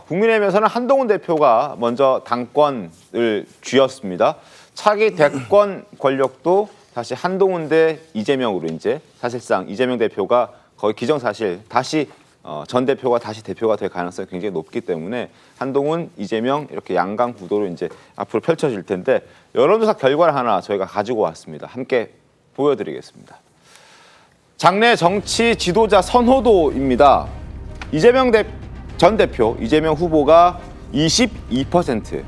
국민의힘에서는 한동훈 대표가 먼저 당권을 쥐었습니다. 차기 대권 권력도 다시 한동훈 대 이재명으로 이제 사실상 이재명 대표가 거의 기정사실 다시 전 대표가 다시 대표가 될 가능성이 굉장히 높기 때문에 한동훈, 이재명 이렇게 양강 구도로 이제 앞으로 펼쳐질 텐데 여론조사 결과를 하나 저희가 가지고 왔습니다. 함께 보여드리겠습니다. 장래 정치 지도자 선호도입니다. 이재명 전 대표, 이재명 후보가 22%,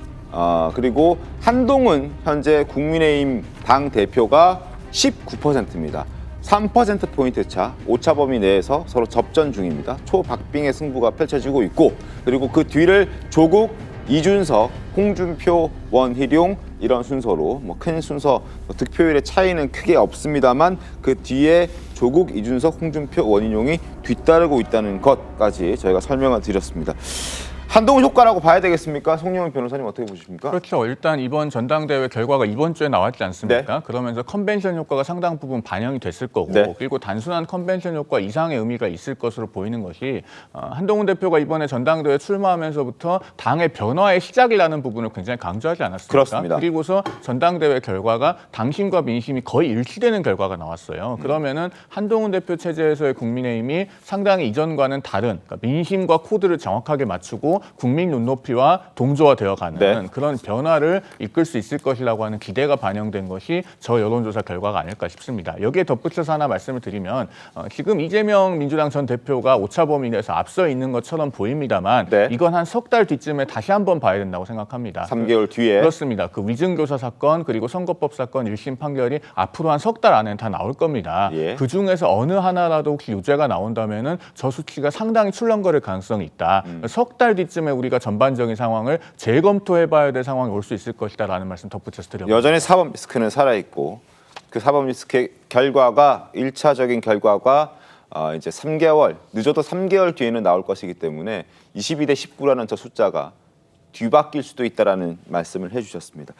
그리고 한동훈 현재 국민의힘 당 대표가 19%입니다. 3%포인트 차, 오차 범위 내에서 서로 접전 중입니다. 초박빙의 승부가 펼쳐지고 있고 그리고 그 뒤를 조국, 이준석, 홍준표, 원희룡 이런 순서로 큰 순서 득표율의 차이는 크게 없습니다만 그 뒤에 조국, 이준석, 홍준표, 원희룡이 뒤따르고 있다는 것까지 저희가 설명을 드렸습니다. 한동훈 효과라고 봐야 되겠습니까? 송영훈 변호사님 어떻게 보십니까? 그렇죠. 일단 이번 전당대회 결과가 이번 주에 나왔지 않습니까? 네. 그러면서 컨벤션 효과가 상당 부분 반영이 됐을 거고 네. 그리고 단순한 컨벤션 효과 이상의 의미가 있을 것으로 보이는 것이 한동훈 대표가 이번에 전당대회 출마하면서부터 당의 변화의 시작이라는 부분을 굉장히 강조하지 않았습니까? 그렇습니다. 그리고서 전당대회 결과가 당심과 민심이 거의 일치되는 결과가 나왔어요. 그러면은 한동훈 대표 체제에서의 국민의힘이 상당히 이전과는 다른 그러니까 민심과 코드를 정확하게 맞추고 국민 눈높이와 동조화되어가는 네. 그런 변화를 이끌 수 있을 것이라고 하는 기대가 반영된 것이 저 여론조사 결과가 아닐까 싶습니다. 여기에 덧붙여서 하나 말씀을 드리면 지금 이재명 민주당 전 대표가 오차 범위 내에서 앞서 있는 것처럼 보입니다만 네. 이건 한 석 달 뒤쯤에 다시 한번 봐야 된다고 생각합니다. 3개월 뒤에. 그렇습니다. 그 위증교사 사건 그리고 선거법 사건 1심 판결이 앞으로 한 석 달 안에 다 나올 겁니다. 예. 그중에서 어느 하나라도 혹시 유죄가 나온다면은 저 수치가 상당히 출렁거릴 가능성이 있다. 석 달 뒤쯤에 우리가 전반적인 상황을 재검토해봐야 될 상황이 올 수 있을 것이다라는 말씀 덧붙여서 드려봅니다. 여전히 사법 리스크는 살아있고 그 사법 리스크의 결과가 1차적인 결과가 이제 3개월, 늦어도 3개월 뒤에는 나올 것이기 때문에 22대 19라는 저 숫자가 뒤바뀔 수도 있다라는 말씀을 해주셨습니다.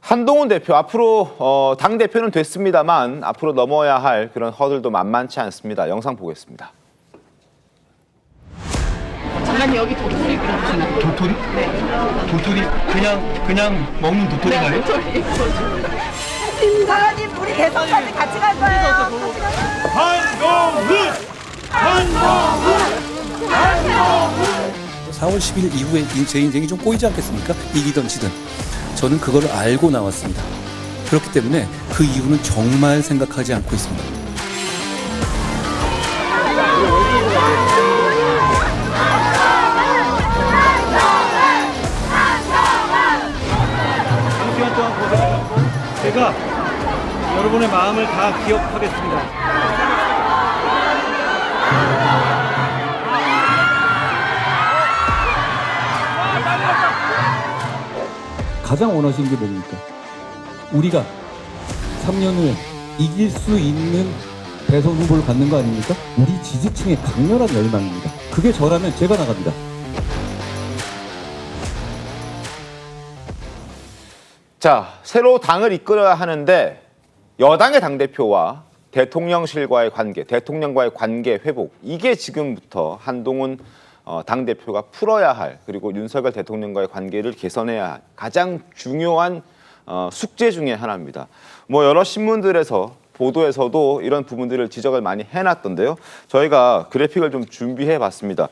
한동훈 대표 앞으로 당 대표는 됐습니다만 앞으로 넘어야 할 그런 허들도 만만치 않습니다. 영상 보겠습니다. 장관님 여기 도토리 그려주시나요? 도토리? 네. 도토리? 그냥 먹는 도토리가요? 네, 도토리. 장관님 우리 대선까지 같이 갈 거예요. 한동훈! 한동훈! 한동훈! 4월 10일 이후에 제 인생이 좀 꼬이지 않겠습니까? 이기던 지든. 저는 그걸 알고 나왔습니다. 그렇기 때문에 그 이유는 정말 생각하지 않고 있습니다. 시간 동안 고생하셨고 제가 여러분의 마음을 다 기억하겠습니다. 가장 원하시는 게 뭡니까? 우리가 3년 후에 이길 수 있는 대선 후보를 갖는 거 아닙니까? 우리 지지층의 강렬한 열망입니다. 그게 저라면 제가 나갑니다. 자, 새로 당을 이끌어야 하는데 여당의 당대표와 대통령실과의 관계, 대통령과의 관계 회복 이게 지금부터 한동훈 당대표가 풀어야 할 그리고 윤석열 대통령과의 관계를 개선해야 할 가장 중요한 숙제 중에 하나입니다. 여러 신문들에서 보도에서도 이런 부분들을 지적을 많이 해놨던데요. 저희가 그래픽을 좀 준비해 봤습니다.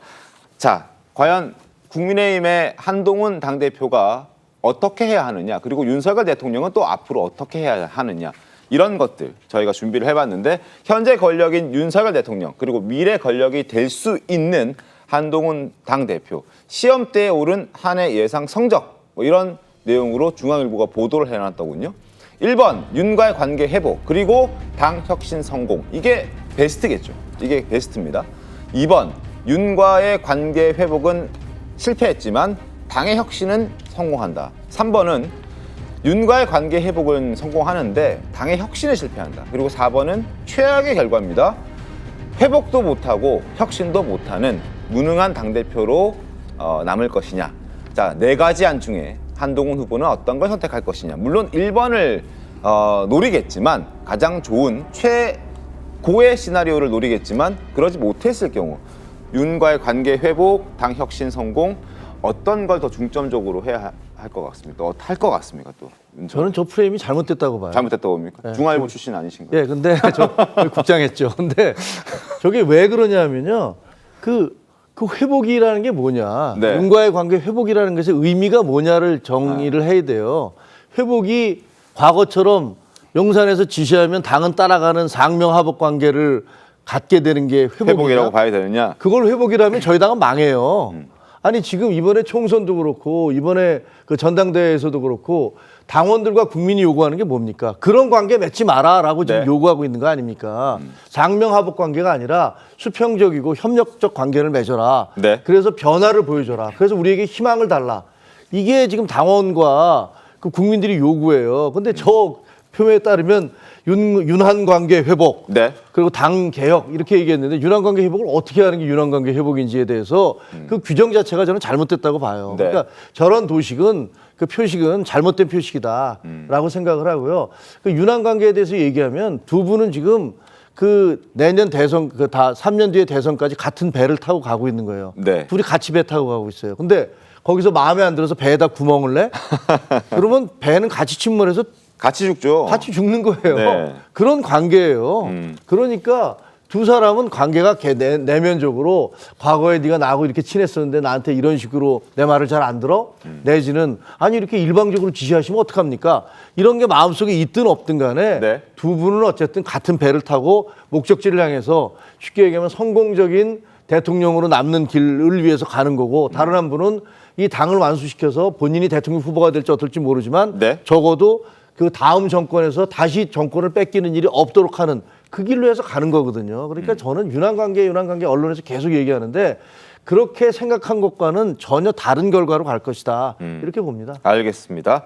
자, 과연 국민의힘의 한동훈 당대표가 어떻게 해야 하느냐 그리고 윤석열 대통령은 또 앞으로 어떻게 해야 하느냐 이런 것들 저희가 준비를 해봤는데 현재 권력인 윤석열 대통령 그리고 미래 권력이 될 수 있는 한동훈 당대표 시험대에 오른 한 해 예상 성적 이런 내용으로 중앙일보가 보도를 해놨더군요. 1번 윤과의 관계 회복 그리고 당 혁신 성공 이게 베스트겠죠. 이게 베스트입니다. 2번 윤과의 관계 회복은 실패했지만 당의 혁신은 성공한다. 3번은 윤과의 관계 회복은 성공하는데 당의 혁신에 실패한다. 그리고 4번은 최악의 결과입니다. 회복도 못하고 혁신도 못하는 무능한 당대표로 남을 것이냐. 자, 4가지 안 중에 한동훈 후보는 어떤 걸 선택할 것이냐. 물론 1번을 노리겠지만 가장 좋은 최고의 시나리오를 노리겠지만 그러지 못했을 경우 윤과의 관계 회복, 당 혁신 성공 어떤 걸 더 중점적으로 해야 할 것 같습니까? 할 것 같습니까? 또 저는 저 프레임이 잘못됐다고 봐요. 잘못됐다고 봅니까? 네. 중앙일보 출신 아니신가요? 예, 근데 저 국장했죠. 근데 저게 왜 그러냐면요. 그 회복이라는 게 뭐냐. 네. 윤과의 관계 회복이라는 것의 의미가 뭐냐를 정의를 해야 돼요. 회복이 과거처럼 용산에서 지시하면 당은 따라가는 상명하복 관계를 갖게 되는 게 회복이냐? 회복이라고 봐야 되느냐? 그걸 회복이라면 저희 당은 망해요. 아니 지금 이번에 총선도 그렇고 이번에 그 전당대회에서도 그렇고 당원들과 국민이 요구하는 게 뭡니까? 그런 관계 맺지 마라라고 지금 네. 요구하고 있는 거 아닙니까? 상명하복 관계가 아니라 수평적이고 협력적 관계를 맺어라. 네. 그래서 변화를 보여줘라. 그래서 우리에게 희망을 달라. 이게 지금 당원과 그 국민들이 요구해요. 근데 저 표명에 따르면 윤한 관계 회복, 네. 그리고 당 개혁 이렇게 얘기했는데 윤한 관계 회복을 어떻게 하는 게 윤한 관계 회복인지에 대해서 그 규정 자체가 저는 잘못됐다고 봐요. 네. 그러니까 저런 도식은 그 표식은 잘못된 표식이다라고 생각을 하고요. 그 윤한 관계에 대해서 얘기하면 두 분은 지금 그 내년 대선 그 다 3년 뒤에 대선까지 같은 배를 타고 가고 있는 거예요. 네. 둘이 같이 배 타고 가고 있어요. 근데 거기서 마음에 안 들어서 배에다 구멍을 내? 그러면 배는 같이 침몰해서 같이 죽죠. 같이 죽는 거예요. 네. 그런 관계예요. 그러니까 두 사람은 관계가 내면적으로 과거에 네가 나하고 이렇게 친했었는데 나한테 이런 식으로 내 말을 잘 안 들어? 내지는 아니 이렇게 일방적으로 지시하시면 어떡합니까? 이런 게 마음속에 있든 없든 간에 네. 두 분은 어쨌든 같은 배를 타고 목적지를 향해서 쉽게 얘기하면 성공적인 대통령으로 남는 길을 위해서 가는 거고 다른 한 분은 이 당을 완수시켜서 본인이 대통령 후보가 될지 어떨지 모르지만 네. 적어도 그 다음 정권에서 다시 정권을 뺏기는 일이 없도록 하는 그 길로 해서 가는 거거든요. 그러니까 저는 윤한 관계 언론에서 계속 얘기하는데 그렇게 생각한 것과는 전혀 다른 결과로 갈 것이다. 이렇게 봅니다. 알겠습니다.